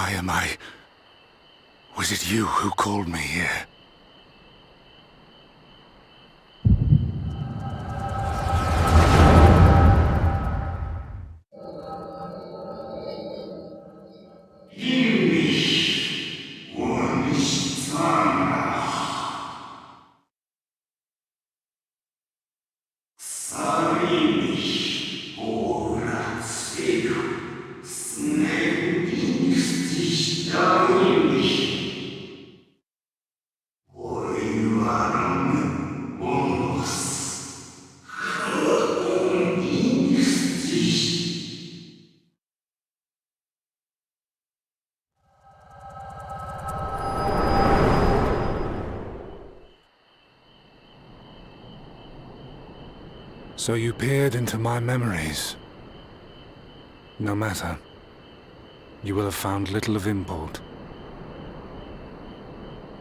Why am I... Was it you who called me here? So you peered into my memories. No matter. You will have found little of import.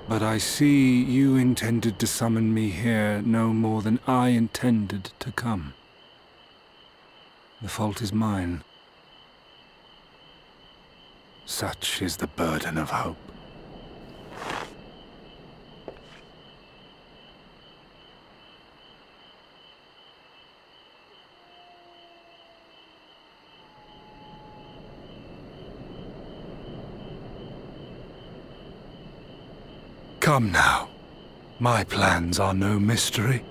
But I see you intended to summon me here no more than I intended to come. The fault is mine. Such is the burden of hope. Come now. My plans are no mystery.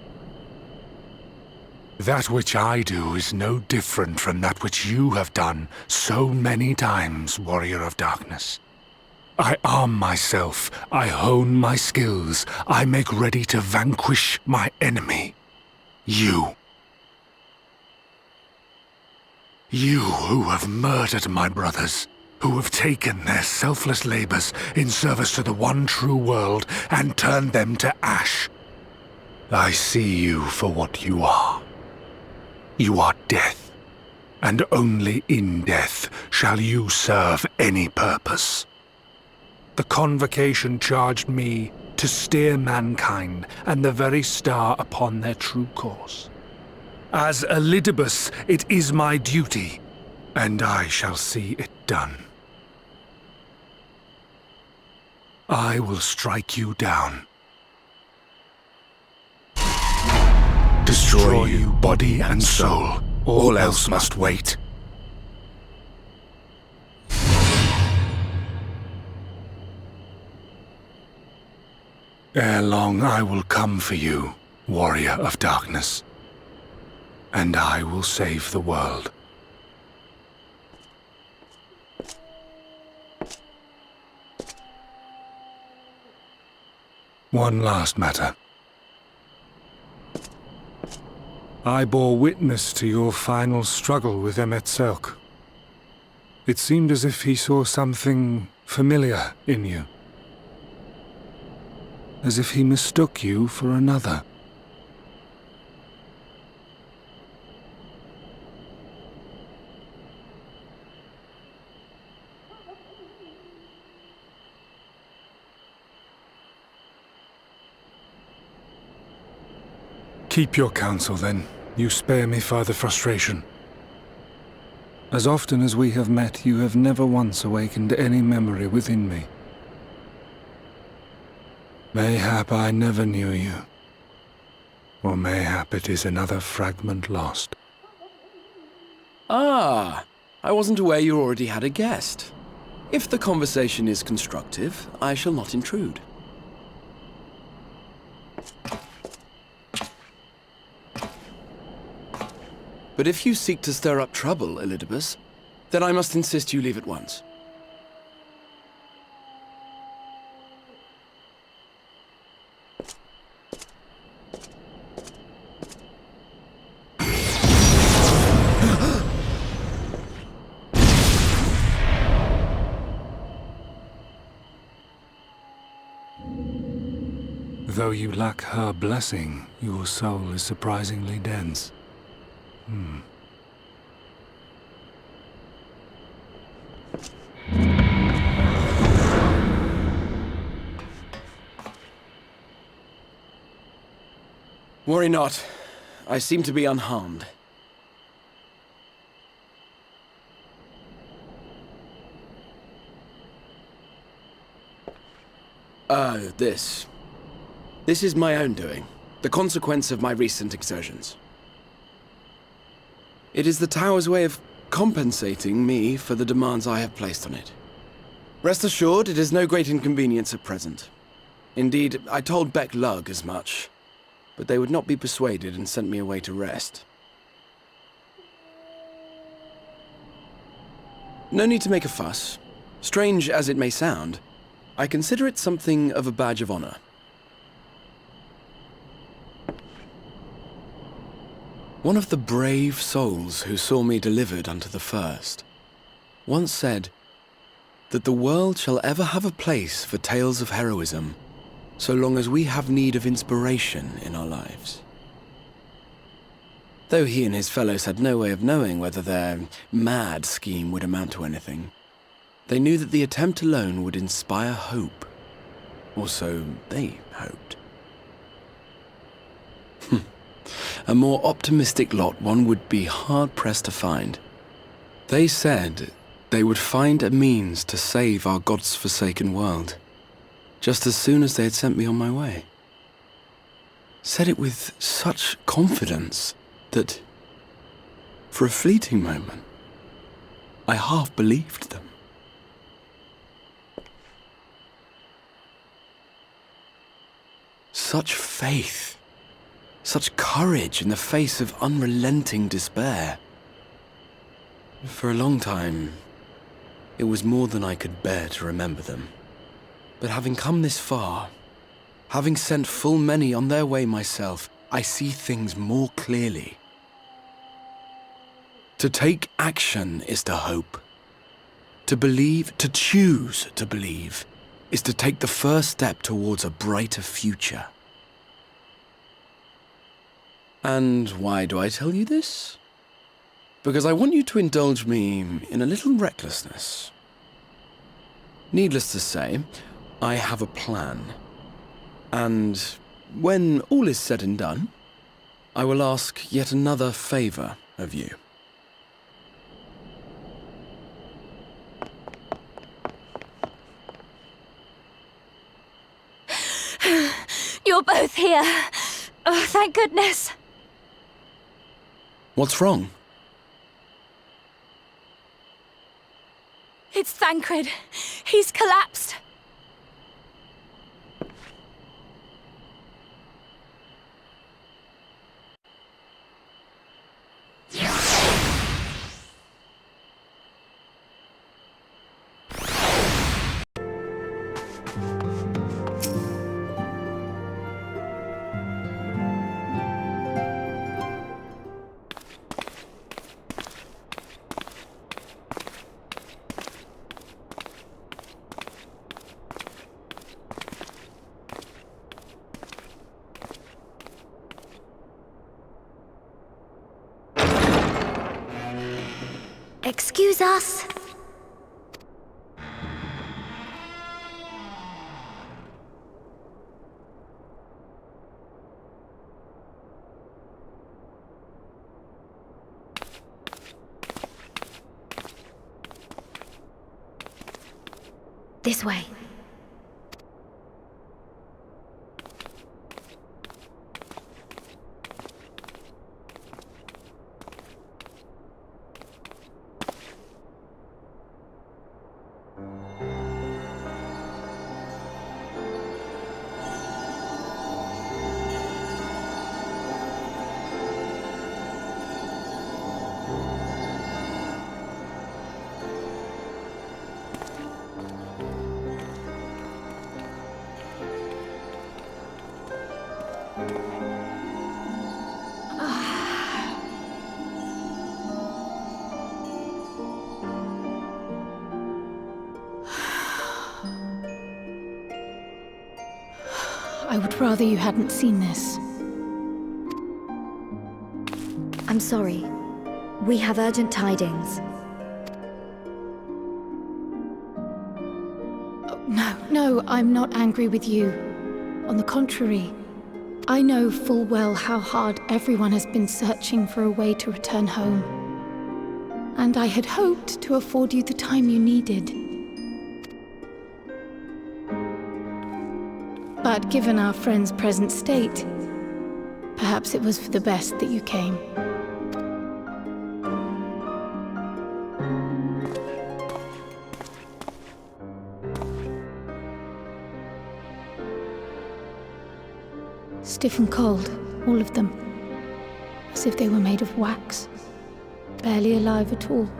That which I do is no different from that which you have done so many times, Warrior of Darkness. I arm myself, I hone my skills, I make ready to vanquish my enemy. You. You who have murdered my brothers. Who have taken their selfless labors in service to the one true world and turned them to ash. I see you for what you are. You are death, and only in death shall you serve any purpose. The Convocation charged me to steer mankind and the very star upon their true course. As Elidibus, it is my duty, and I shall see it done. I will strike you down. Destroy you body and soul. All else must wait. Ere long I will come for you, Warrior of Darkness. And I will save the world. One last matter. I bore witness to your final struggle with Emetzelk. It seemed as if he saw something familiar in you. As if he mistook you for another. Keep your counsel, then. You spare me further frustration. As often as we have met, you have never once awakened any memory within me. Mayhap I never knew you. Or mayhap it is another fragment lost. Ah, I wasn't aware you already had a guest. If the conversation is constructive, I shall not intrude. But if you seek to stir up trouble, Elidibus, then I must insist you leave at once. Though you lack her blessing, your soul is surprisingly dense. Worry not. I seem to be unharmed. This. This is my own doing. The consequence of my recent exertions. It is the tower's way of compensating me for the demands I have placed on it. Rest assured, it is no great inconvenience at present. Indeed, I told Beck Lug as much, but they would not be persuaded and sent me away to rest. No need to make a fuss. Strange as it may sound, I consider it something of a badge of honor. One of the brave souls who saw me delivered unto the first once said that the world shall ever have a place for tales of heroism so long as we have need of inspiration in our lives. Though he and his fellows had no way of knowing whether their mad scheme would amount to anything, they knew that the attempt alone would inspire hope. Or so they hoped. A more optimistic lot one would be hard-pressed to find. They said they would find a means to save our God's forsaken world, just as soon as they had sent me on my way. Said it with such confidence that, for a fleeting moment, I half believed them. Such faith. Such courage in the face of unrelenting despair. For a long time, it was more than I could bear to remember them. But having come this far, having sent full many on their way myself, I see things more clearly. To take action is to hope. To believe, to choose to believe, is to take the first step towards a brighter future. And why do I tell you this? Because I want you to indulge me in a little recklessness. Needless to say, I have a plan. And when all is said and done, I will ask yet another favor of you. You're both here. Oh, thank goodness. What's wrong? It's Thancred. He's collapsed. Excuse us. This way. I would rather you hadn't seen this. I'm sorry. We have urgent tidings. No, I'm not angry with you. On the contrary, I know full well how hard everyone has been searching for a way to return home. And I had hoped to afford you the time you needed. But given our friend's present state, perhaps it was for the best that you came. Stiff and cold, all of them. As if they were made of wax. Barely alive at all.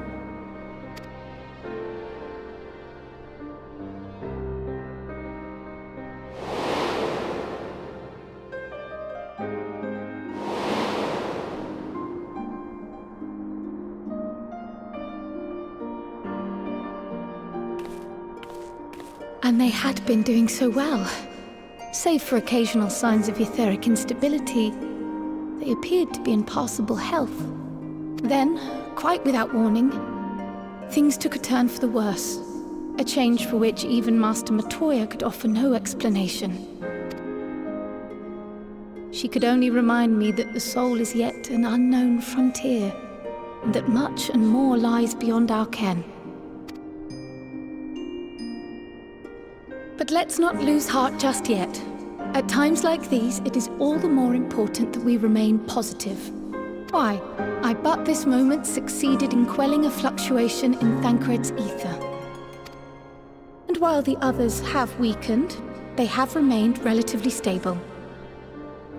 And they had been doing so well. Save for occasional signs of etheric instability, they appeared to be in passable health. Then, quite without warning, things took a turn for the worse. A change for which even Master Matoya could offer no explanation. She could only remind me that the soul is yet an unknown frontier, and that much and more lies beyond our ken. But let's not lose heart just yet. At times like these, it is all the more important that we remain positive. Why, I but this moment succeeded in quelling a fluctuation in Thancred's ether. And while the others have weakened, they have remained relatively stable.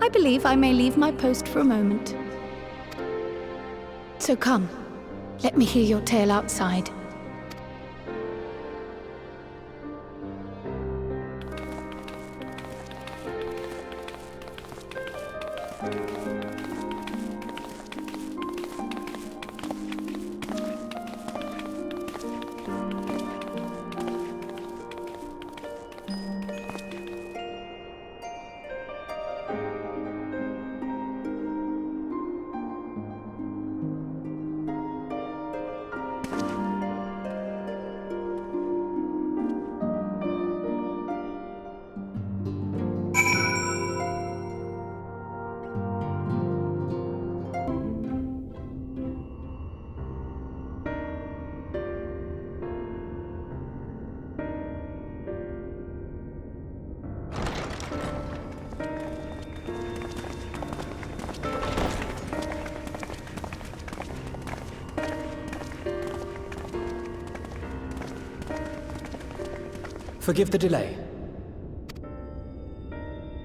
I believe I may leave my post for a moment. So come, let me hear your tale outside. Forgive the delay.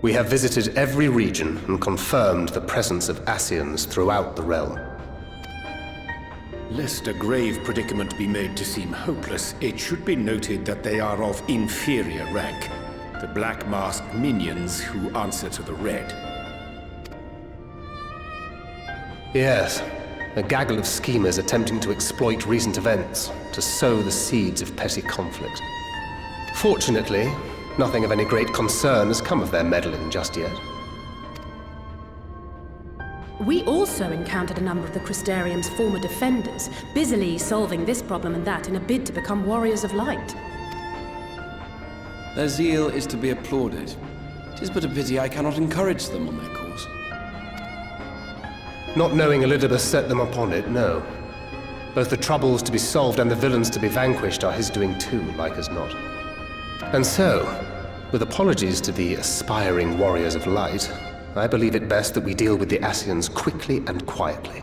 We have visited every region and confirmed the presence of Ascians throughout the realm. Lest a grave predicament be made to seem hopeless, it should be noted that they are of inferior rank. The black-masked minions who answer to the red. Yes, a gaggle of schemers attempting to exploit recent events to sow the seeds of petty conflict. Fortunately, nothing of any great concern has come of their meddling just yet. We also encountered a number of the Crystarium's former defenders, busily solving this problem and that in a bid to become warriors of light. Their zeal is to be applauded. 'Tis but a pity I cannot encourage them on their course. Not knowing Elizabeth set them upon it, no. Both the troubles to be solved and the villains to be vanquished are his doing too, like as not. And so, with apologies to the aspiring warriors of light, I believe it best that we deal with the Ascians quickly and quietly.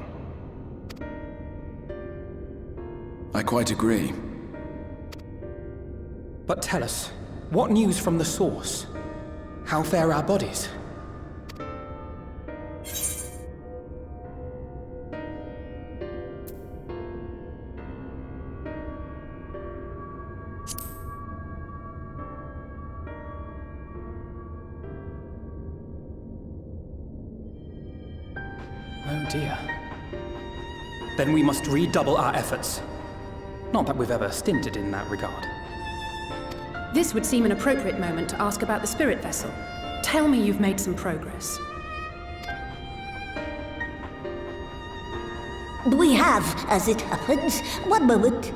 I quite agree. But tell us, what news from the source? How fare our bodies? Oh dear. Then we must redouble our efforts. Not that we've ever stinted in that regard. This would seem an appropriate moment to ask about the spirit vessel. Tell me you've made some progress. We have, as it happens. One moment.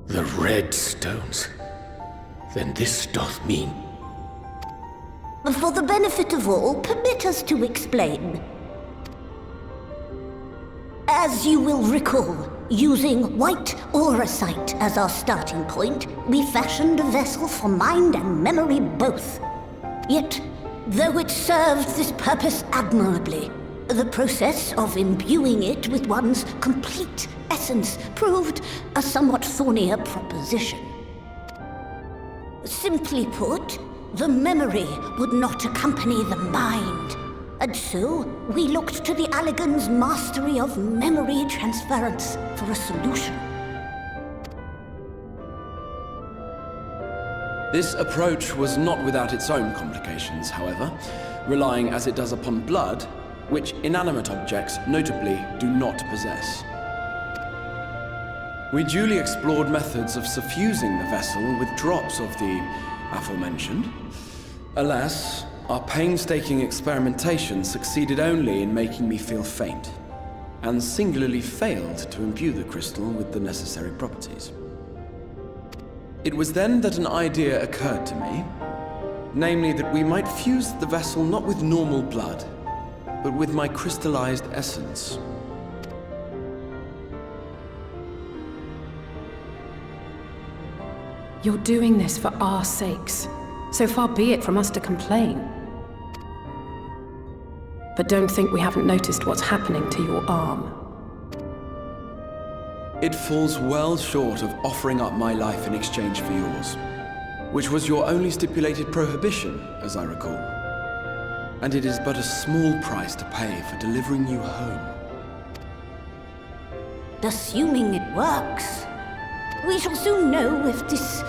The red stones. Then this doth mean... For the benefit of all, permit us to explain. As you will recall, using white auracite as our starting point, we fashioned a vessel for mind and memory both. Yet, though it served this purpose admirably, the process of imbuing it with one's complete essence proved a somewhat thornier proposition. Simply put, the memory would not accompany the mind. And so, we looked to the Allegan's mastery of memory transference for a solution. This approach was not without its own complications, however, relying as it does upon blood, which inanimate objects notably do not possess. We duly explored methods of suffusing the vessel with drops of the aforementioned. Alas, our painstaking experimentation succeeded only in making me feel faint, and singularly failed to imbue the crystal with the necessary properties. It was then that an idea occurred to me, namely that we might fuse the vessel not with normal blood, but with my crystallized essence. You're doing this for our sakes, so far be it from us to complain. But don't think we haven't noticed what's happening to your arm. It falls well short of offering up my life in exchange for yours, which was your only stipulated prohibition, as I recall. And it is but a small price to pay for delivering you home. Assuming it works, we shall soon know if this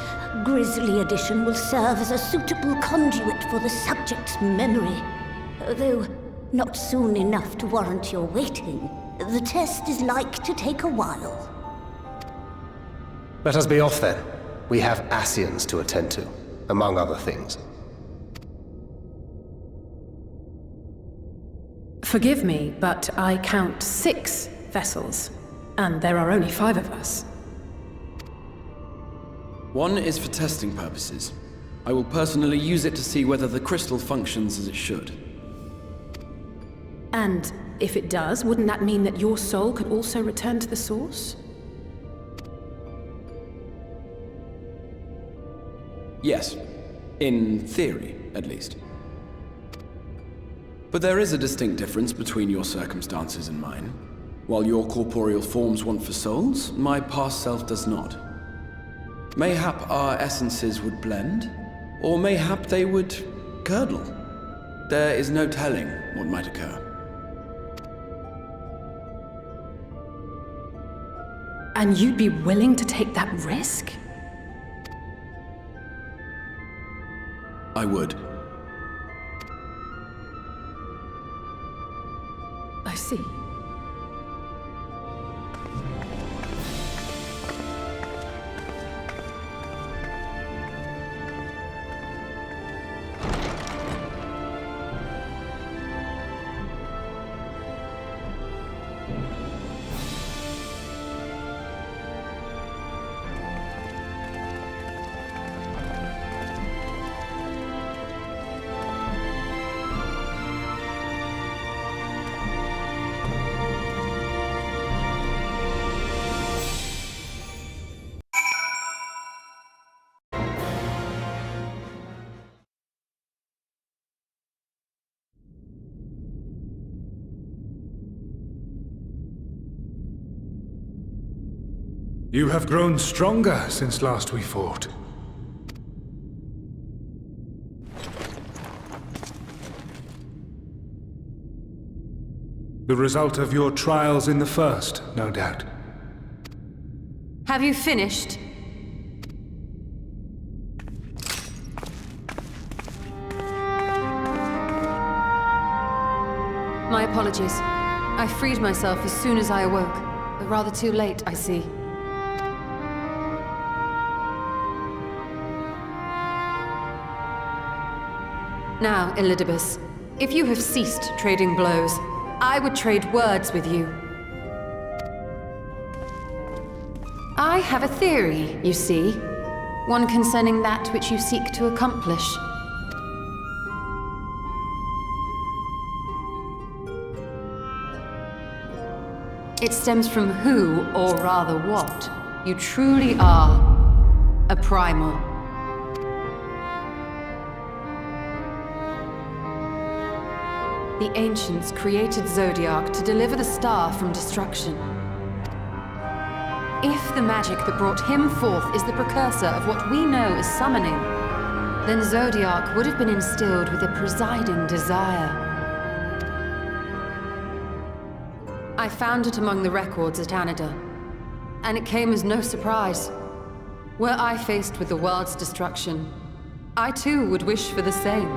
grisly addition will serve as a suitable conduit for the subject's memory. Though not soon enough to warrant your waiting, the test is like to take a while. Let us be off then. We have Ascians to attend to, among other things. Forgive me, but I count 6 vessels, and there are only 5 of us. One is for testing purposes. I will personally use it to see whether the crystal functions as it should. And if it does, wouldn't that mean that your soul could also return to the source? Yes. In theory, at least. But there is a distinct difference between your circumstances and mine. While your corporeal forms want for souls, my past self does not. Mayhap our essences would blend, or mayhap they would curdle. There is no telling what might occur. And you'd be willing to take that risk? I would. I see. You have grown stronger since last we fought. The result of your trials in the first, no doubt. Have you finished? My apologies. I freed myself as soon as I awoke, but rather too late, I see. Now, Elidibus, if you have ceased trading blows, I would trade words with you. I have a theory, you see. One concerning that which you seek to accomplish. It stems from who, or rather what, you truly are. A primal. The ancients created Zodiac to deliver the star from destruction. If the magic that brought him forth is the precursor of what we know as summoning, then Zodiac would have been instilled with a presiding desire. I found it among the records at Anida, and it came as no surprise. Were I faced with the world's destruction, I too would wish for the same.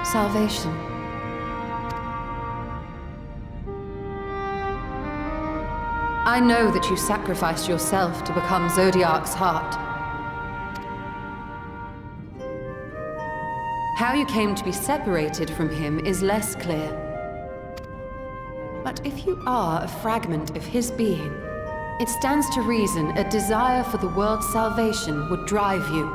Salvation. I know that you sacrificed yourself to become Zodiac's heart. How you came to be separated from him is less clear. But if you are a fragment of his being, it stands to reason a desire for the world's salvation would drive you.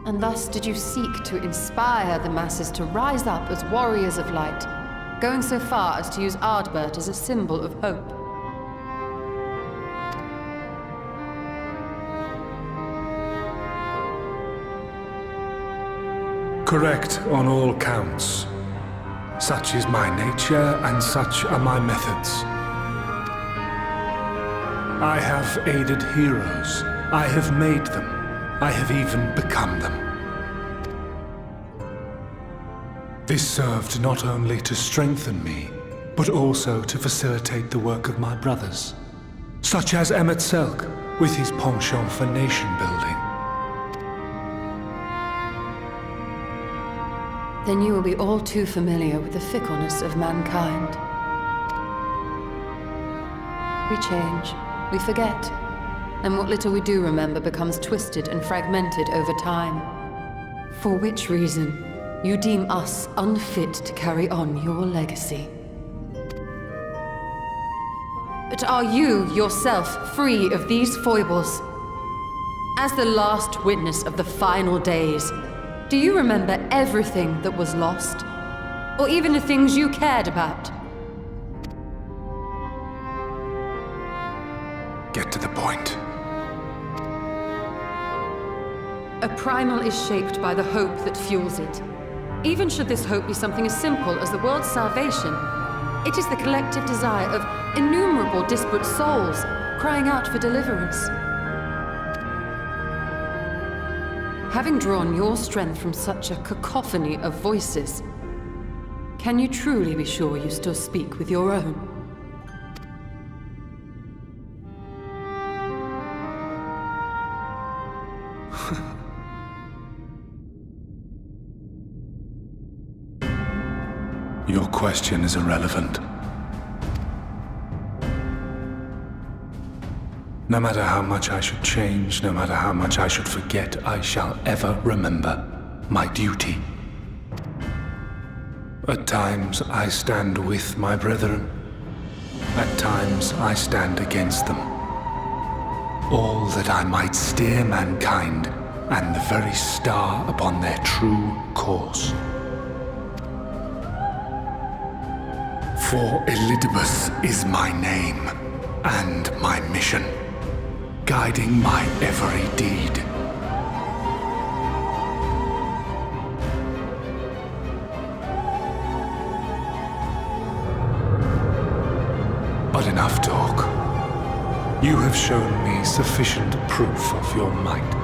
And thus did you seek to inspire the masses to rise up as warriors of light, going so far as to use Ardbert as a symbol of hope. Correct on all counts. Such is my nature, and such are my methods. I have aided heroes. I have made them. I have even become them. This served not only to strengthen me, but also to facilitate the work of my brothers, such as Emmett Selk, with his penchant for nation building. Then you will be all too familiar with the fickleness of mankind. We change, we forget, and what little we do remember becomes twisted and fragmented over time. For which reason, you deem us unfit to carry on your legacy. But are you, yourself, free of these foibles? As the last witness of the final days, do you remember everything that was lost? Or even the things you cared about? Get to the point. A primal is shaped by the hope that fuels it. Even should this hope be something as simple as the world's salvation, it is the collective desire of innumerable disparate souls crying out for deliverance. Having drawn your strength from such a cacophony of voices, can you truly be sure you still speak with your own? Your question is irrelevant. No matter how much I should change, no matter how much I should forget, I shall ever remember my duty. At times I stand with my brethren. At times I stand against them. All that I might steer mankind and the very star upon their true course. For Elidibus is my name and my mission, guiding my every deed. But enough talk. You have shown me sufficient proof of your might.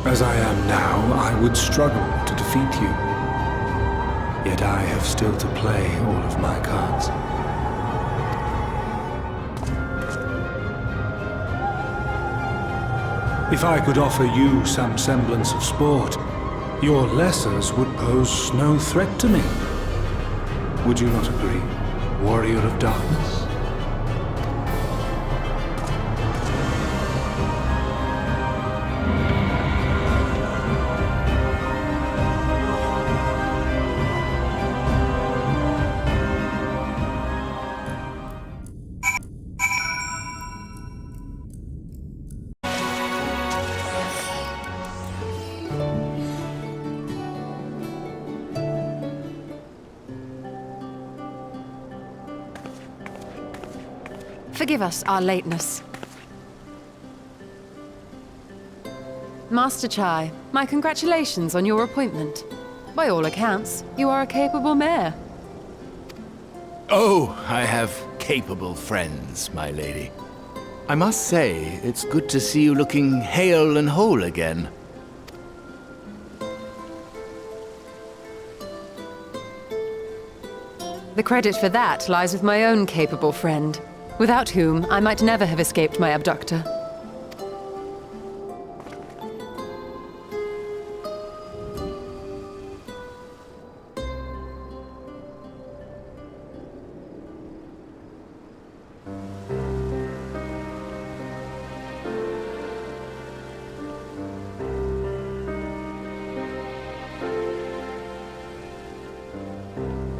As I am now, I would struggle to defeat you. Yet I have still to play all of my cards. If I could offer you some semblance of sport, your lessers would pose no threat to me. Would you not agree, warrior of darkness? Forgive us our lateness. Master Chai, my congratulations on your appointment. By all accounts, you are a capable mayor. Oh, I have capable friends, my lady. I must say, it's good to see you looking hale and whole again. The credit for that lies with my own capable friend, without whom I might never have escaped my abductor.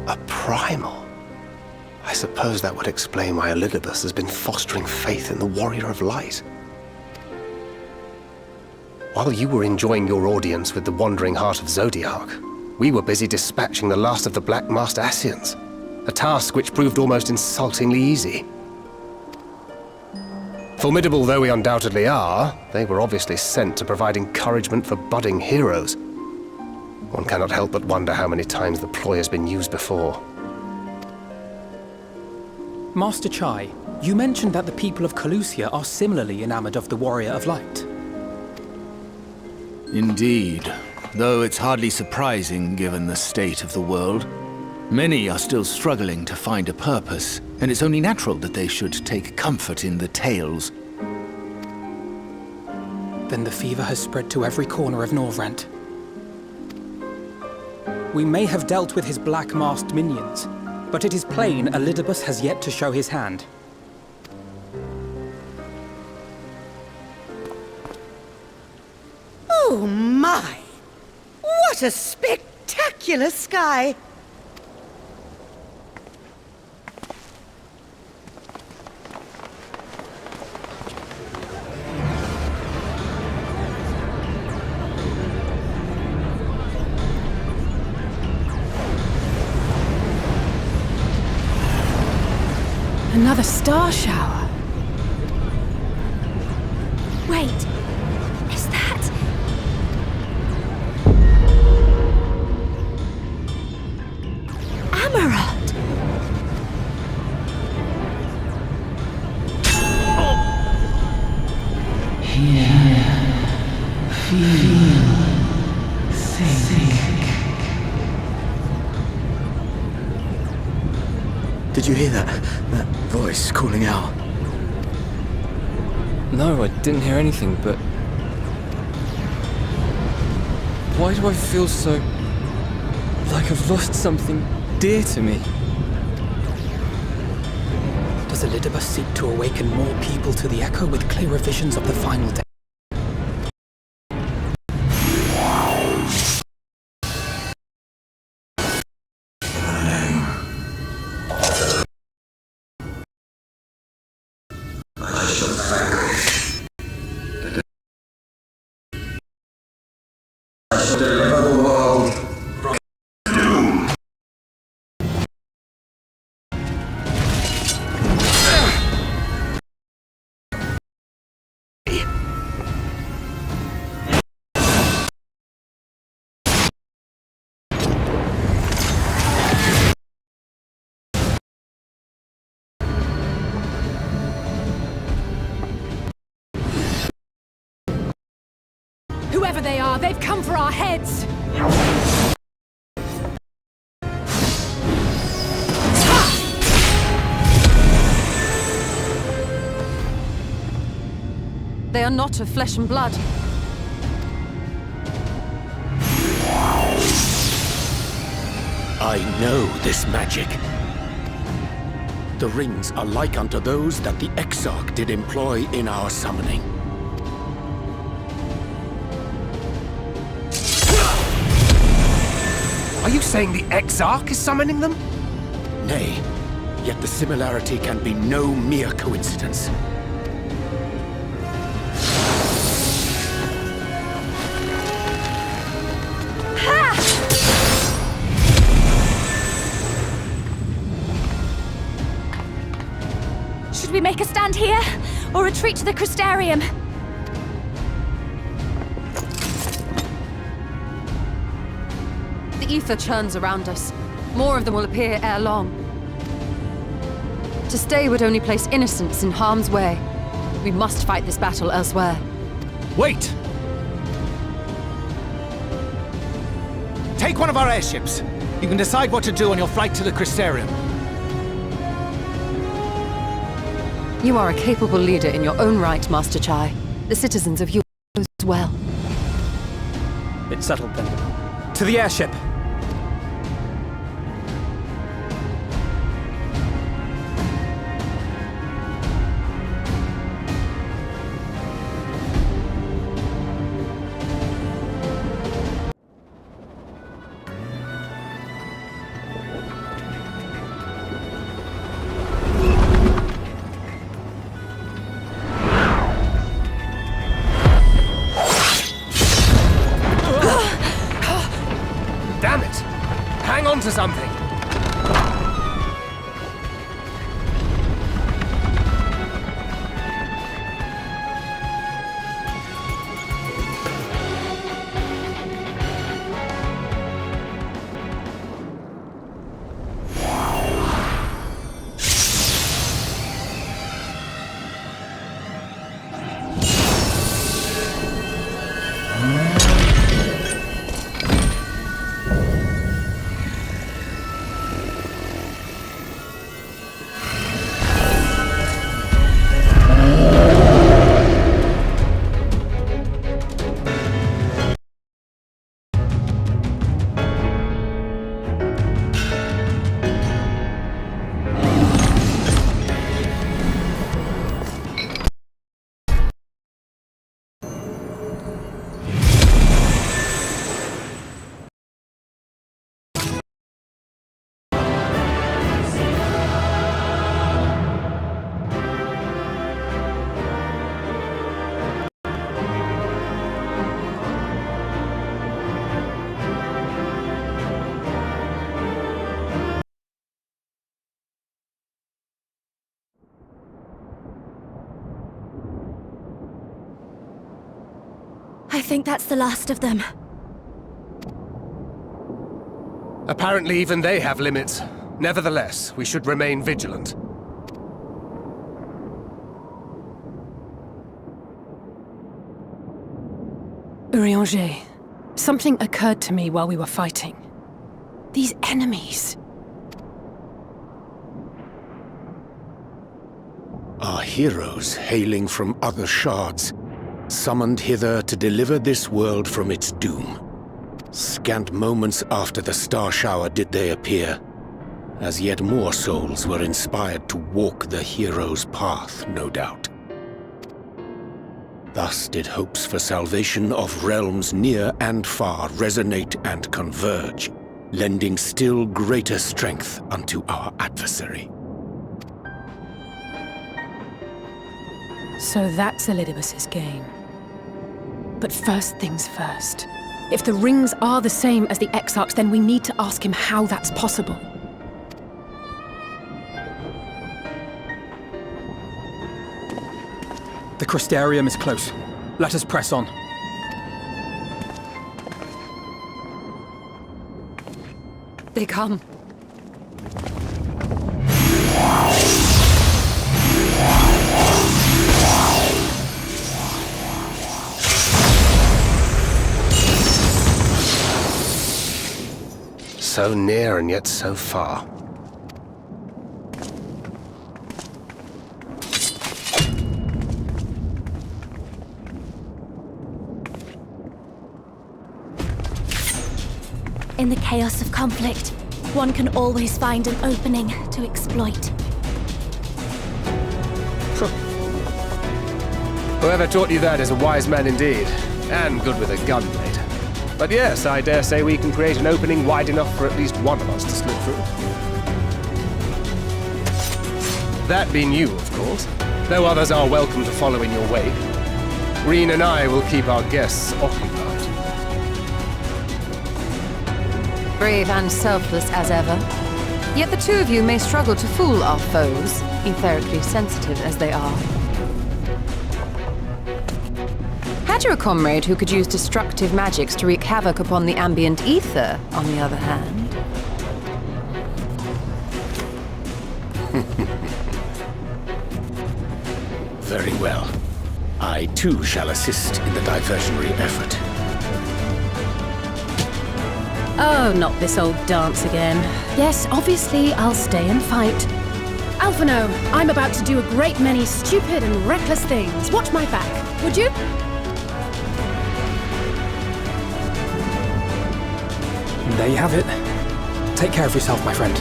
A primal? I suppose that would explain why Elidibus has been fostering faith in the Warrior of Light. While you were enjoying your audience with the Wandering Heart of Zodiac, we were busy dispatching the last of the Black Masked Ascians, a task which proved almost insultingly easy. Formidable though we undoubtedly are, they were obviously sent to provide encouragement for budding heroes. One cannot help but wonder how many times the ploy has been used before. Master Chai, you mentioned that the people of Calusia are similarly enamored of the Warrior of Light. Indeed, though it's hardly surprising given the state of the world. Many are still struggling to find a purpose, and it's only natural that they should take comfort in the tales. Then the fever has spread to every corner of Norvrant. We may have dealt with his black-masked minions, but it is plain Elidibus has yet to show his hand. Oh my! What a spectacular sky! Another star shower. Wait, is that... Amarant? Did you hear that? That voice calling out? No, I didn't hear anything, but... Why do I feel so... like I've lost something dear to me? Does Elidibus seek to awaken more people to the Echo with clearer visions of the final day? Whoever they are, they've come for our heads! They are not of flesh and blood. I know this magic. The rings are like unto those that the Exarch did employ in our summoning. Are you saying the Exarch is summoning them? Nay, yet the similarity can be no mere coincidence. Should Should we make a stand here, or retreat to the Crystarium? The ether churns around us. More of them will appear ere long. To stay would only place innocents in harm's way. We must fight this battle elsewhere. Wait! Take one of our airships. You can decide what to do on your flight to the Crystarium. You are a capable leader in your own right, Master Chai. The citizens of yours as well. It's settled then. To the airship! To something. I think that's the last of them. Apparently even they have limits. Nevertheless, we should remain vigilant. Eorzea, something occurred to me while we were fighting. These enemies. Are heroes hailing from other shards, summoned hither to deliver this world from its doom. Scant moments after the star shower did they appear, as yet more souls were inspired to walk the hero's path, no doubt. Thus did hopes for salvation of realms near and far resonate and converge, lending still greater strength unto our adversary. So that's Elidibus's game. But first things first. If the rings are the same as the Exarchs, then we need to ask him how that's possible. The Crystarium is close. Let us press on. They come. So near and yet so far. In the chaos of conflict, one can always find an opening to exploit. Whoever taught you that is a wise man indeed, and good with a gun, mate. But yes, I dare say we can create an opening wide enough for at least one of us to slip through. That being you, of course. Though others are welcome to follow in your wake. Reen and I will keep our guests occupied. Brave and selfless as ever. Yet the two of you may struggle to fool our foes. etherically sensitive as they are. Had you a comrade who could use destructive magics to wreak havoc upon the ambient ether, on the other hand? Very well. I too shall assist in the diversionary effort. Oh, not this old dance again. Yes, obviously I'll stay and fight. Alphino, I'm about to do a great many stupid and reckless things. Watch my back, would you? There you have it. Take care of yourself, my friend.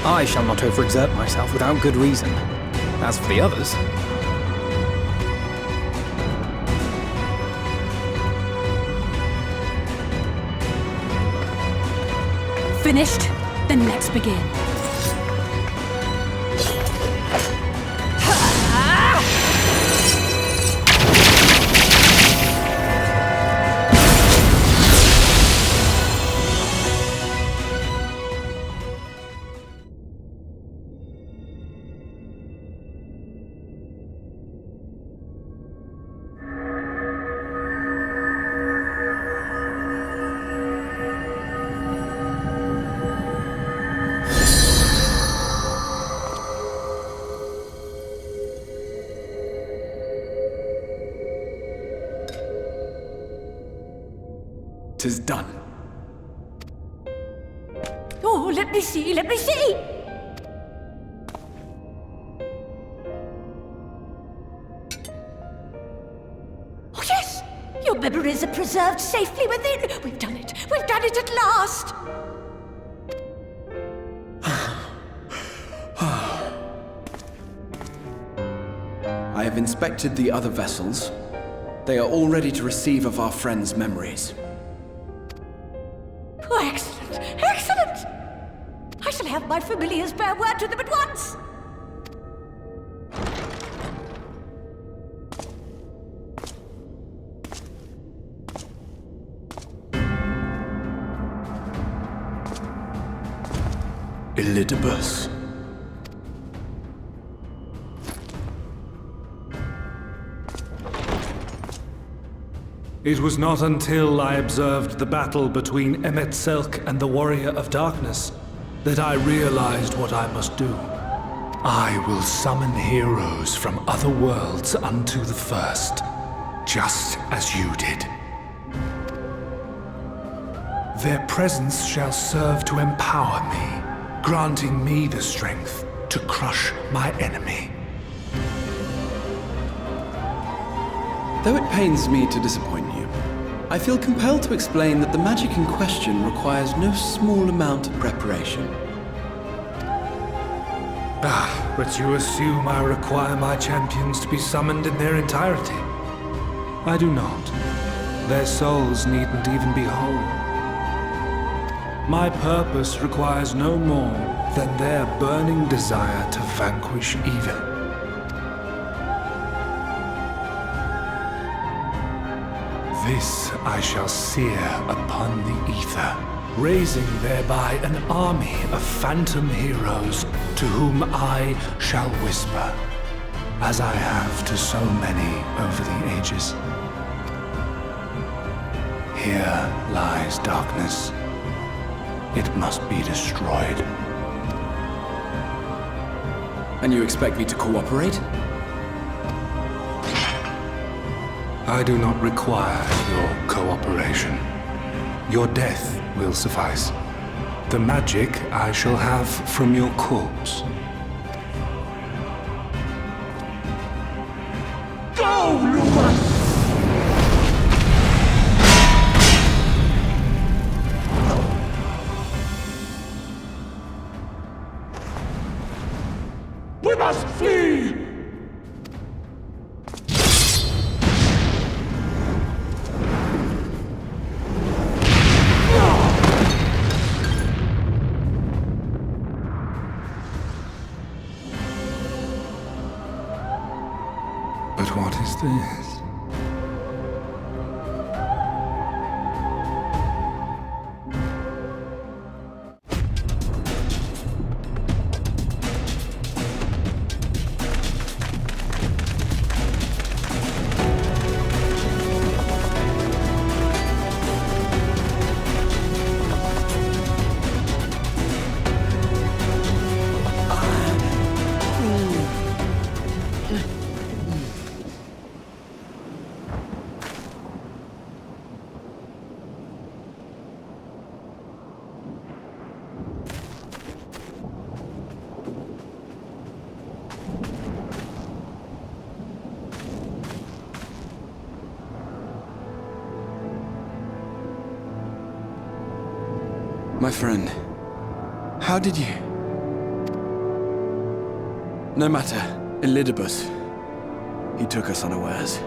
I shall not overexert myself without good reason. As for the others... Finished? Then let's begin. Tis done. Oh, let me see, let me see! Oh, yes! Your memories are preserved safely within! We've done it! We've done it at last! I have inspected the other vessels. They are all ready to receive of our friends' memories. Oh, excellent! Excellent! I shall have my familiars bear word to them at once! Elidibus. It was not until I observed the battle between Emet-Selch and the Warrior of Darkness that I realized what I must do. I will summon heroes from other worlds unto the first, just as you did. Their presence shall serve to empower me, granting me the strength to crush my enemy. Though it pains me to disappoint you, I feel compelled to explain that the magic in question requires no small amount of preparation. But you assume I require my champions to be summoned in their entirety. I do not. Their souls needn't even be whole. My purpose requires no more than their burning desire to vanquish evil. This I shall sear upon the ether, raising thereby an army of phantom heroes to whom I shall whisper, as I have to so many over the ages. Here lies darkness. It must be destroyed. And you expect me to cooperate? I do not require your cooperation. Your death will suffice. The magic I shall have from your corpse. Go, Lunar! We must flee! Please. My friend, how did you... No matter, Elidibus. He took us unawares.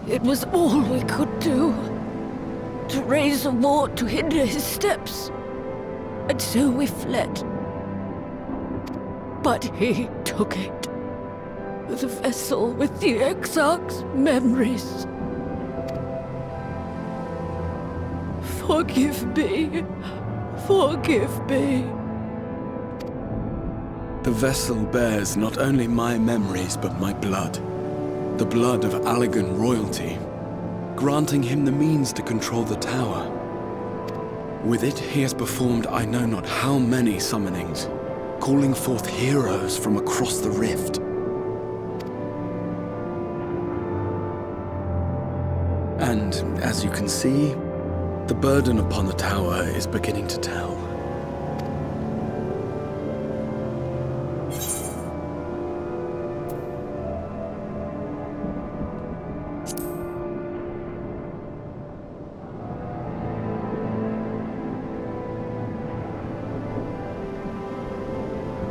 It was all we could do. To raise a war to hinder his steps. And so we fled. But he took it. The vessel with the Exarch's memories. Forgive me. Forgive me. The vessel bears not only my memories, but my blood. The blood of Allegan royalty, granting him the means to control the tower. With it, he has performed I know not how many summonings, calling forth heroes from across the rift. And, as you can see, the burden upon the tower is beginning to tell.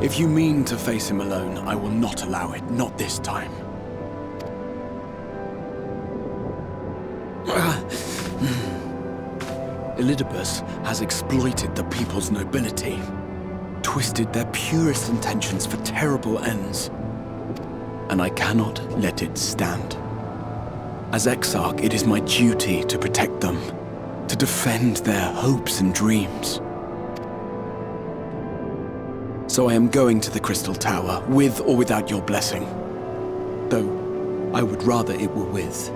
If you mean to face him alone, I will not allow it, not this time. Elidibus has exploited the people's nobility, twisted their purest intentions for terrible ends, and I cannot let it stand. As Exarch, it is my duty to protect them, to defend their hopes and dreams. So I am going to the Crystal Tower, with or without your blessing. Though, I would rather it were with.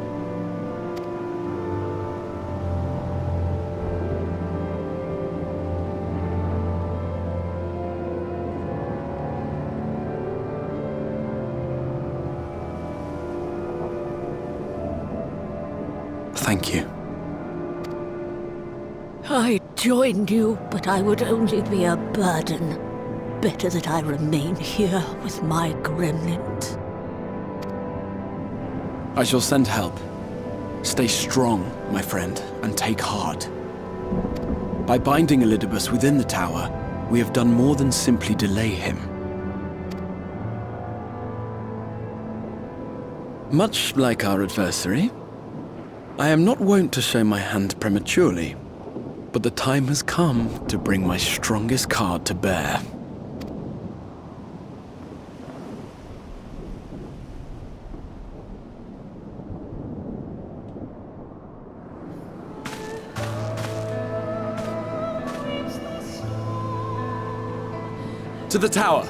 Thank you. I joined you, but I would only be a burden. Better that I remain here with my gremlins. I shall send help. Stay strong, my friend, and take heart. By binding Elidibus within the tower, we have done more than simply delay him. Much like our adversary, I am not wont to show my hand prematurely, but the time has come to bring my strongest card to bear. To the tower!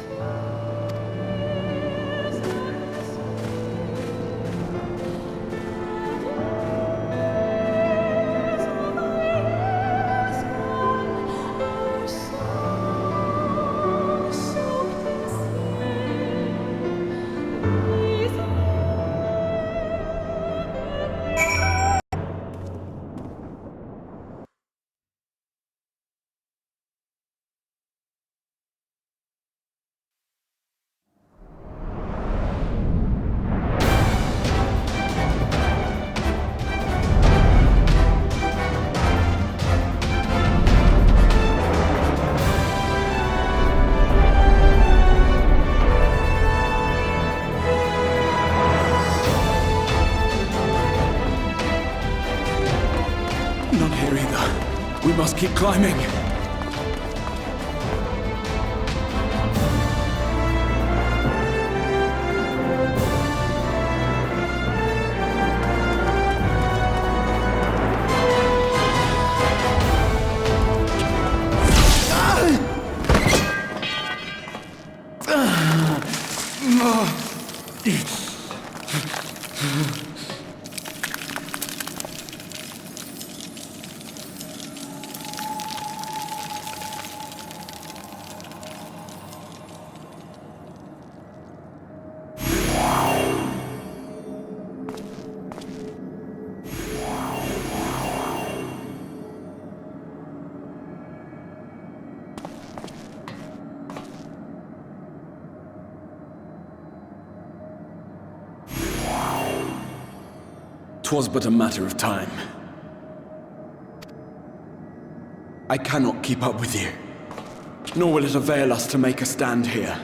We must keep climbing. "'Twas but a matter of time. I cannot keep up with you, nor will it avail us to make a stand here.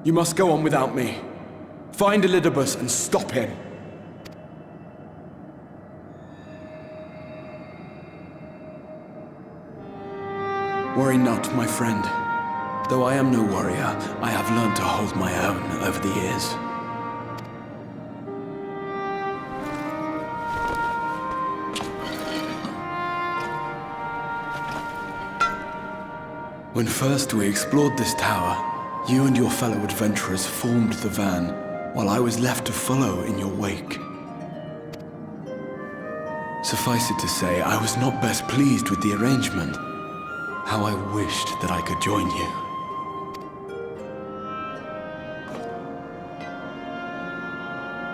You must go on without me. Find Elidibus and stop him. Worry not, my friend. Though I am no warrior, I have learned to hold my own over the years. When first we explored this tower, you and your fellow adventurers formed the van, while I was left to follow in your wake. Suffice it to say, I was not best pleased with the arrangement. How I wished that I could join you.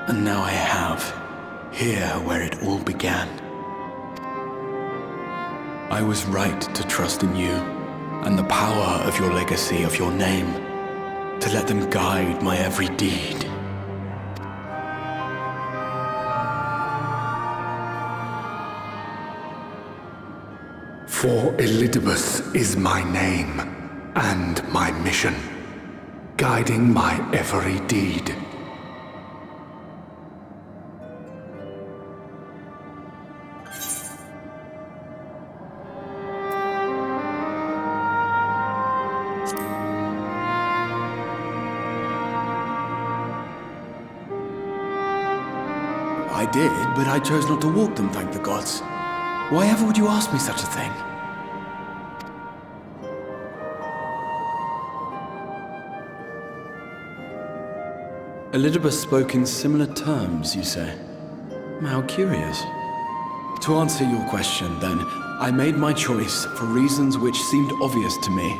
And now I have, here where it all began. I was right to trust in you, and the power of your legacy, of your name, to let them guide my every deed. For Elidibus is my name, and my mission, guiding my every deed. I did, but I chose not to walk them, thank the gods. Why ever would you ask me such a thing? Elidibus spoke in similar terms, you say? How curious. To answer your question, then, I made my choice for reasons which seemed obvious to me,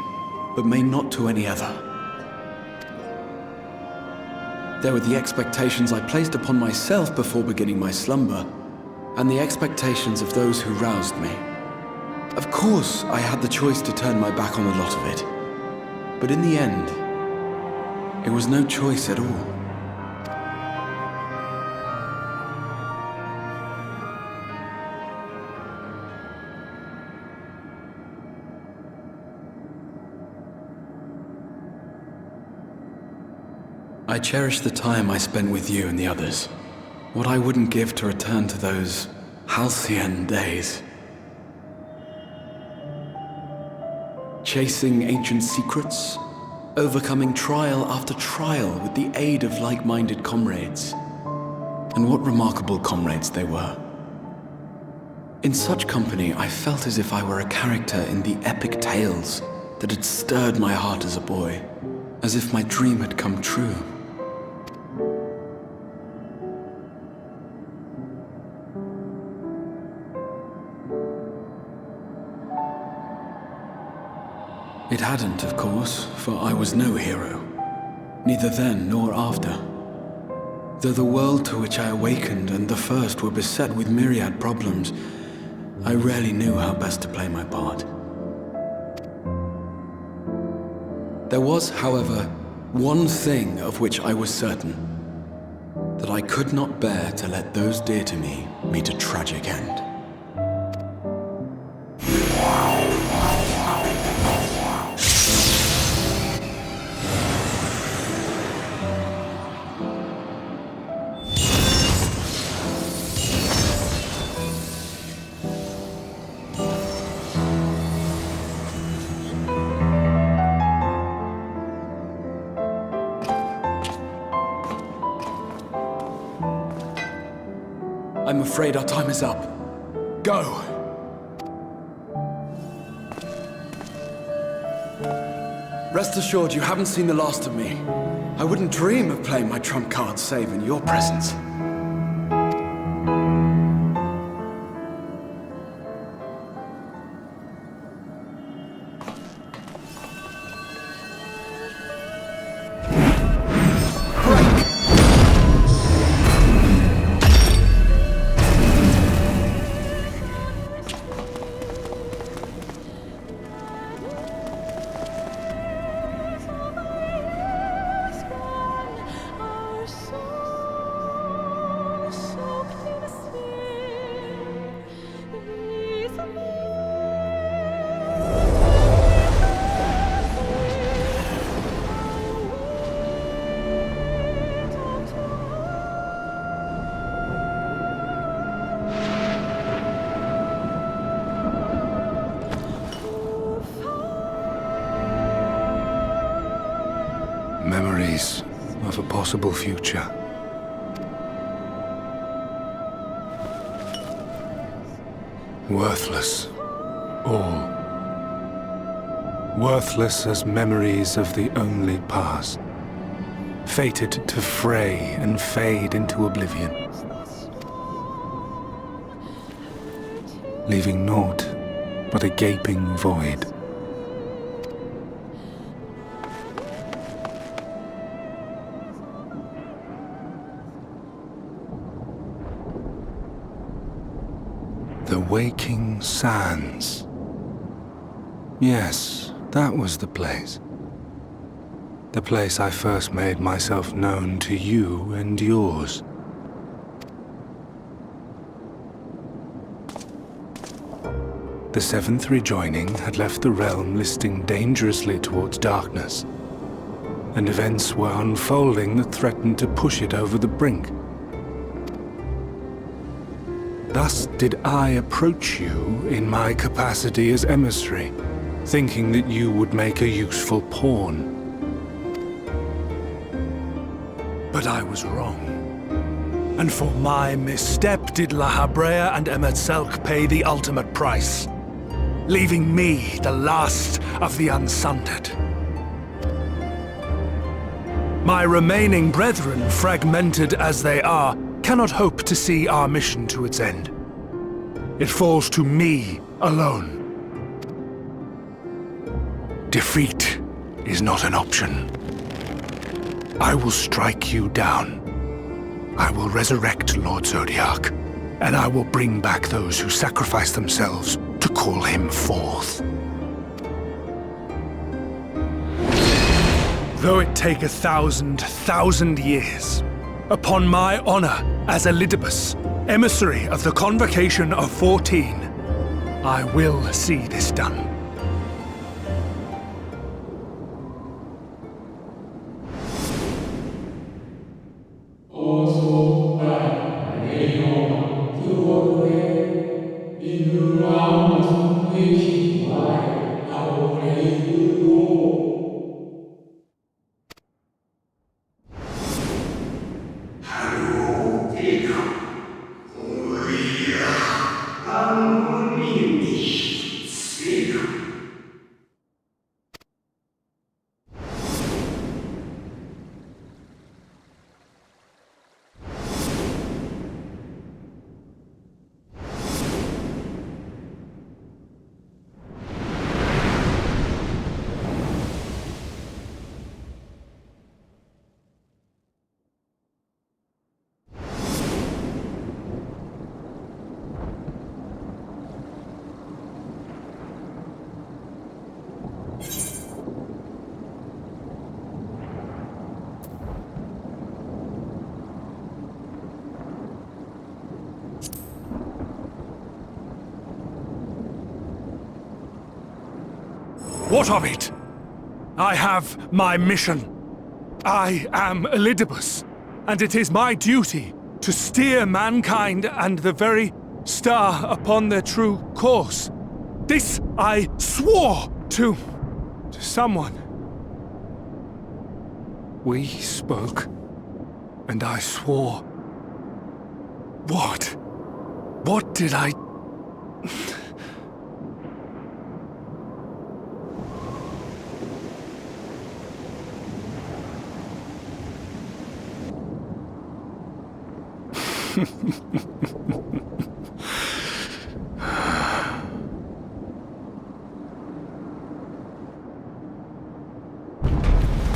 but may not to any other. There were the expectations I placed upon myself before beginning my slumber, and the expectations of those who roused me. Of course, I had the choice to turn my back on a lot of it, but in the end, it was no choice at all. I cherish the time I spent with you and the others. What I wouldn't give to return to those halcyon days. Chasing ancient secrets, overcoming trial after trial with the aid of like-minded comrades. And what remarkable comrades they were. In such company, I felt as if I were a character in the epic tales that had stirred my heart as a boy, as if my dream had come true. It hadn't, of course, for I was no hero, neither then nor after. Though the world to which I awakened and the first were beset with myriad problems, I rarely knew how best to play my part. There was, however, one thing of which I was certain, that I could not bear to let those dear to me meet a tragic end. I'm afraid our time is up. Go! Rest assured, you haven't seen the last of me. I wouldn't dream of playing my trump card save in your presence. Memories of a possible future. Worthless, all. Worthless as memories of the only past. Fated to fray and fade into oblivion. Leaving naught but a gaping void. The Waking Sands. Yes, that was the place. The place I first made myself known to you and yours. The Seventh Rejoining had left the realm listing dangerously towards darkness, and events were unfolding that threatened to push it over the brink. Thus did I approach you in my capacity as emissary, thinking that you would make a useful pawn. But I was wrong. And for my misstep did La Habrea and Emetzelk pay the ultimate price, leaving me the last of the Unsundered. My remaining brethren, fragmented as they are, cannot hope to see our mission to its end. It falls to me alone. Defeat is not an option. I will strike you down. I will resurrect Lord Zodiac, and I will bring back those who sacrifice themselves to call him forth. Though it take 1,000 years, upon my honor as Elidibus, emissary of the Convocation of 14, I will see this done. What of it? I have my mission. I am Elidibus, and it is my duty to steer mankind and the very star upon their true course. This I swore to someone. We spoke, and I swore. What What did I...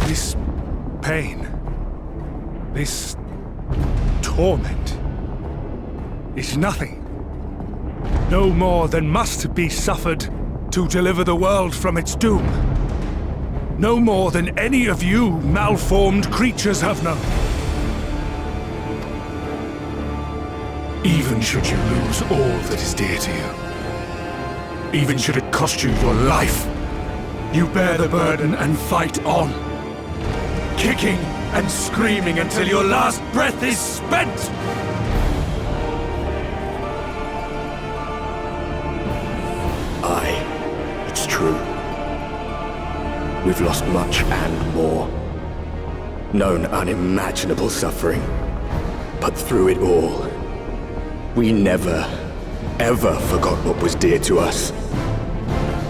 This pain, this torment, is nothing. No more than must be suffered to deliver the world from its doom. No more than any of you malformed creatures have known. Even should you lose all that is dear to you, even should it cost you your life, you bear the burden and fight on, kicking and screaming until your last breath is spent! Aye, it's true. We've lost much and more. Known unimaginable suffering. But through it all, we never, ever forgot what was dear to us.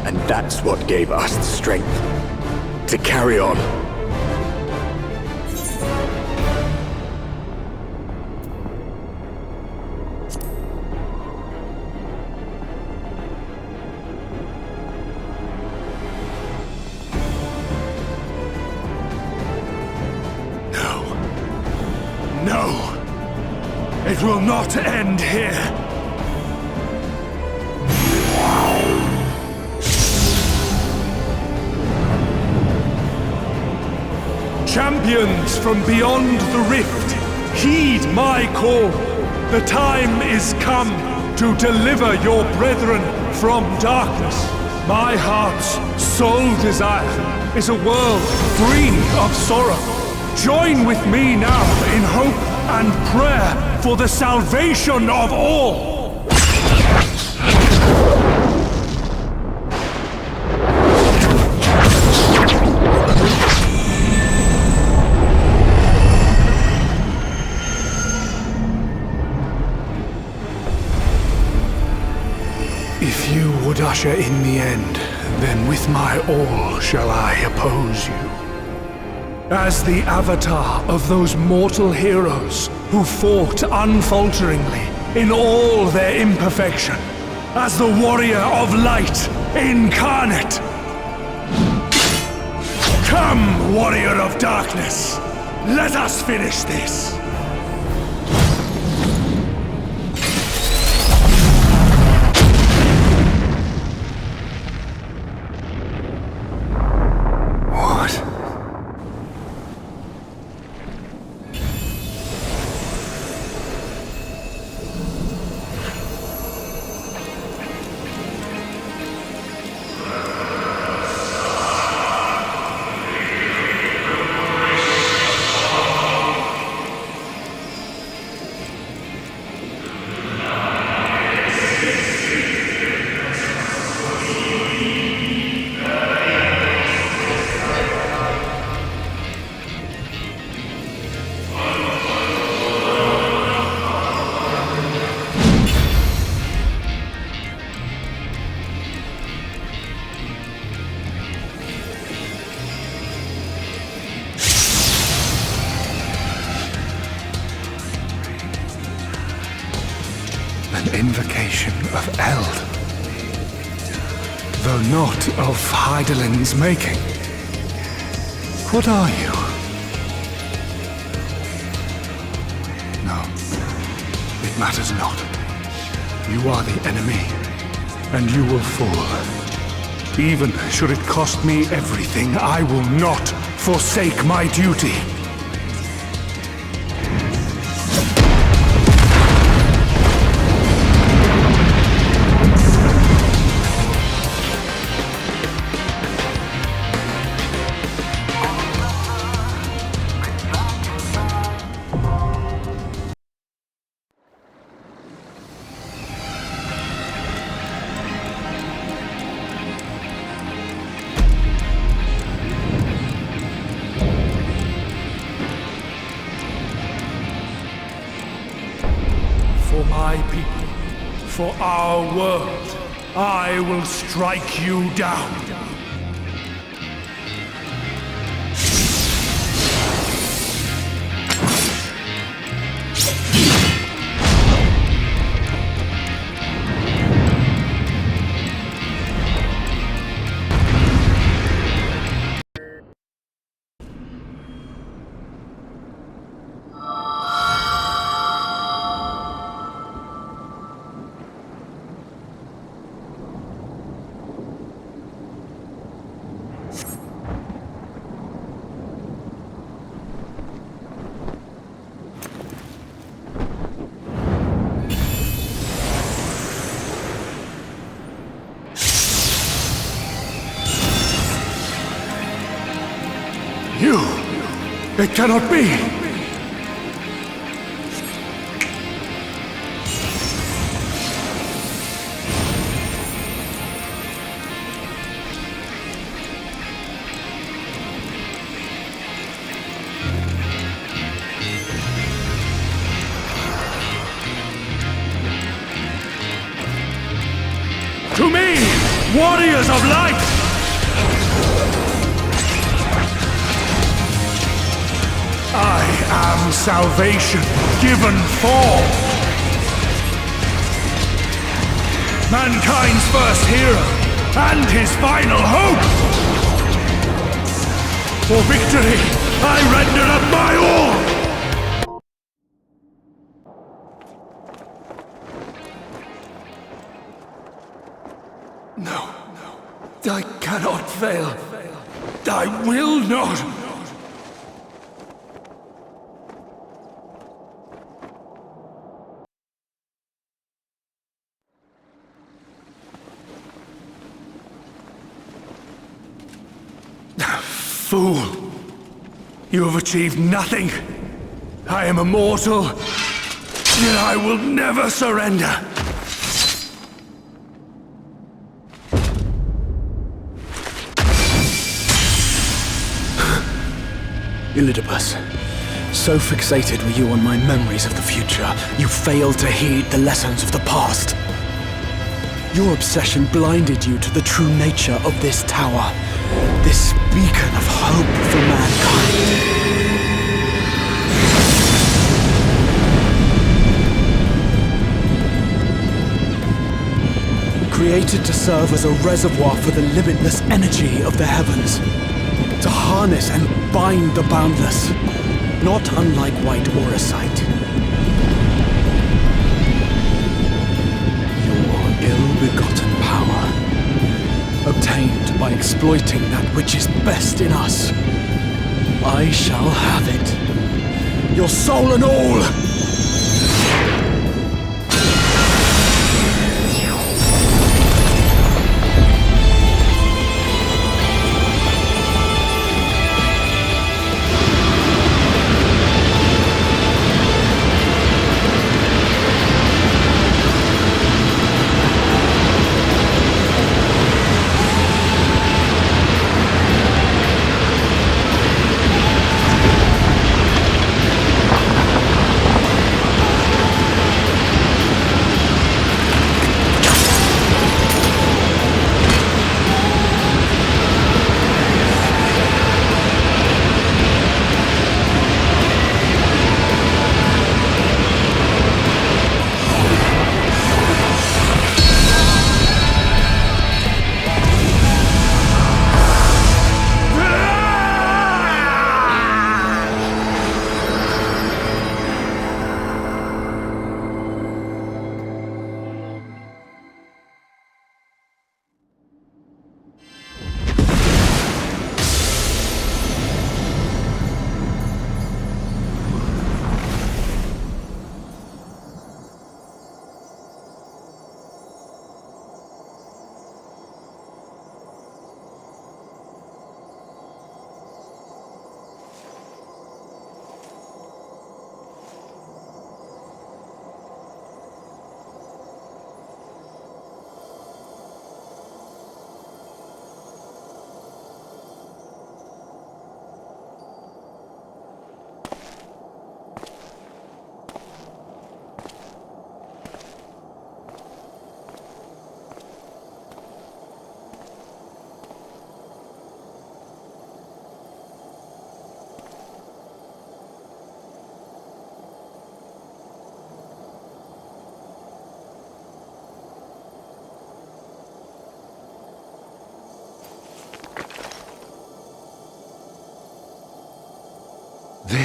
And that's what gave us the strength to carry on. It will not end here! Champions from beyond the rift, heed my call! The time is come to deliver your brethren from darkness. My heart's sole desire is a world free of sorrow. Join with me now in hope and prayer for the salvation of all! If you would usher in the end, then with my all shall I oppose you. As the avatar of those mortal heroes who fought unfalteringly in all their imperfection, as the warrior of light incarnate. Come, warrior of darkness, let us finish this. Invocation of Eld, though not of Hydaelyn's making. What are you? No, it matters not. You are the enemy, and you will fall. Even should it cost me everything, I will not forsake my duty. For our world, I will strike you down. You! It cannot be! To me, warriors of light! I am salvation given form. Mankind's first hero and his final hope. For victory, I render up my all. No, I cannot fail. I will not. Fool! You have achieved nothing. I am immortal, yet I will never surrender. Elidibus, so fixated were you on my memories of the future, you failed to heed the lessons of the past. Your obsession blinded you to the true nature of this tower, this beacon of hope for mankind. Created to serve as a reservoir for the limitless energy of the heavens, to harness and bind the boundless, not unlike white Eorzea. Your ill-begotten power, obtained by exploiting that which is best in us. I shall have it. Your soul and all!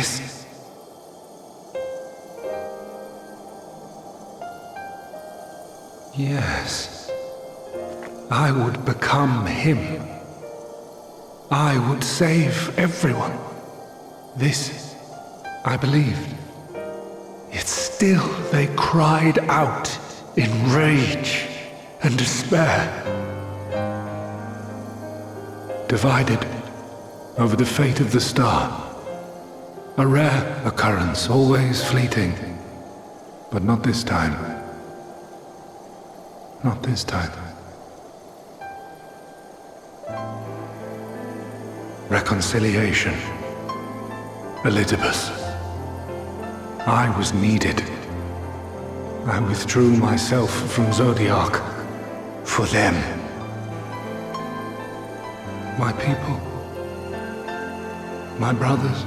this? Yes. I would become him. I would save everyone. This, I believed. Yet still they cried out in rage and despair. Divided over the fate of the star. A rare occurrence, always fleeting. But not this time. Not this time. Reconciliation. Elizabeth. I was needed. I withdrew myself from Zodiac. For them. My people. My brothers.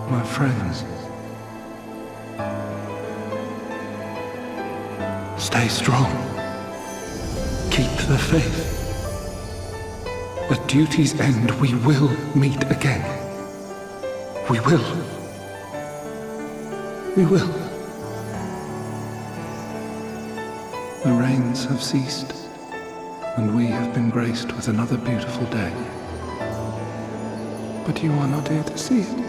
My friends. Stay strong. Keep the faith. At duty's end, we will meet again. We will. We will. The rains have ceased, and we have been graced with another beautiful day. But you are not here to see it.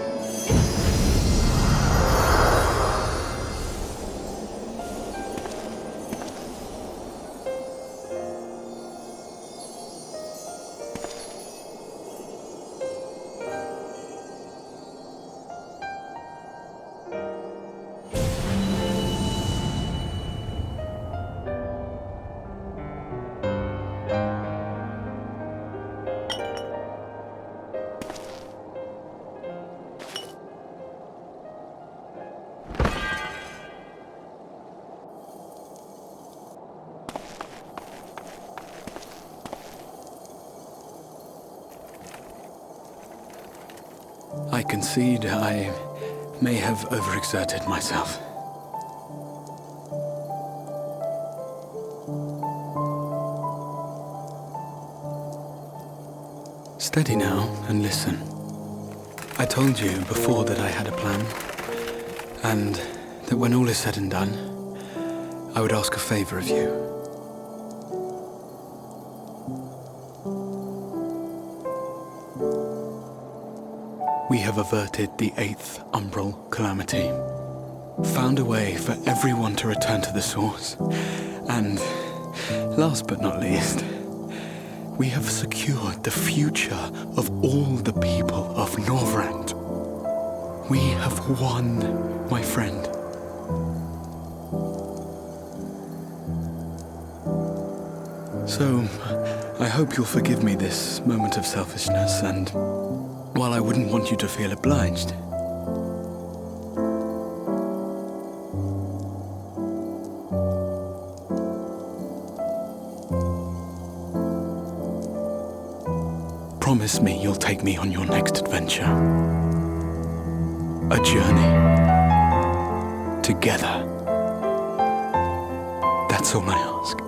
I concede I may have overexerted myself. Steady now and listen. I told you before that I had a plan, and that when all is said and done, I would ask a favor of you. We have averted the 8th Umbral Calamity, found a way for everyone to return to the source, and, last but not least, we have secured the future of all the people of Norvrand. We have won, my friend. So, I hope you'll forgive me this moment of selfishness, and while I wouldn't want you to feel obliged, promise me you'll take me on your next adventure. A journey. Together. That's all I ask.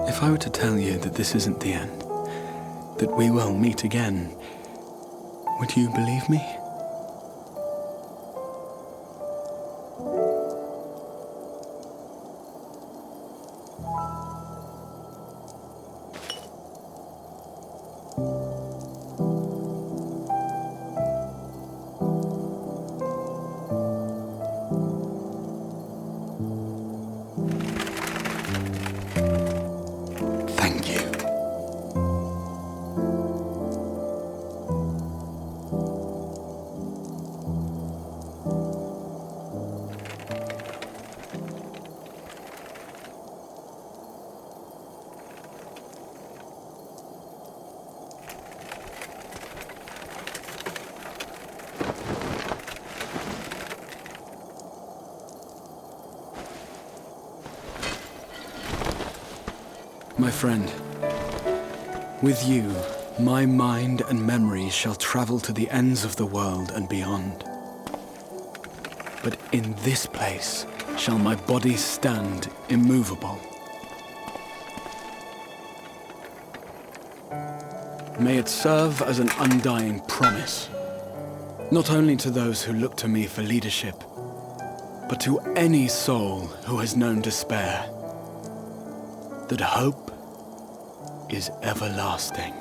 If I were to tell you that this isn't the end, that we will meet again, would you believe me? My friend, with you, my mind and memory shall travel to the ends of the world and beyond. But in this place shall my body stand immovable. May it serve as an undying promise, not only to those who look to me for leadership, but to any soul who has known despair, that hope is everlasting.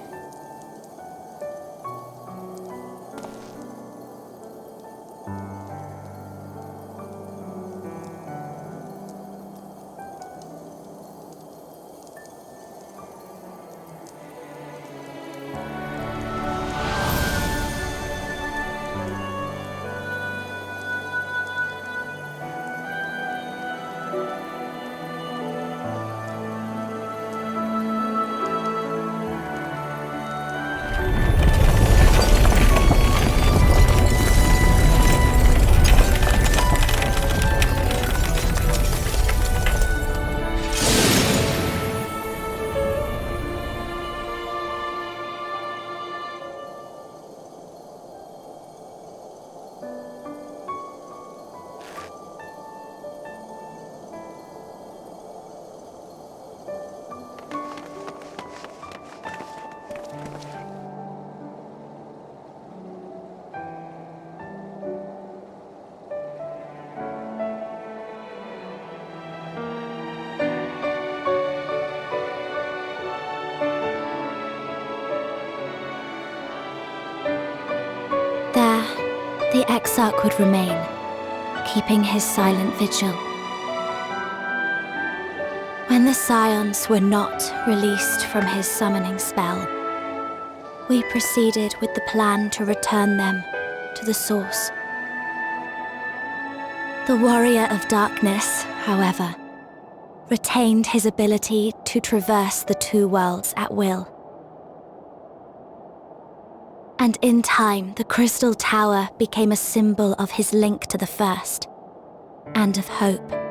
The Exarch would remain, keeping his silent vigil. When the Scions were not released from his summoning spell, we proceeded with the plan to return them to the source. The Warrior of Darkness, however, retained his ability to traverse the two worlds at will. And in time, the Crystal Tower became a symbol of his link to the First, and of hope.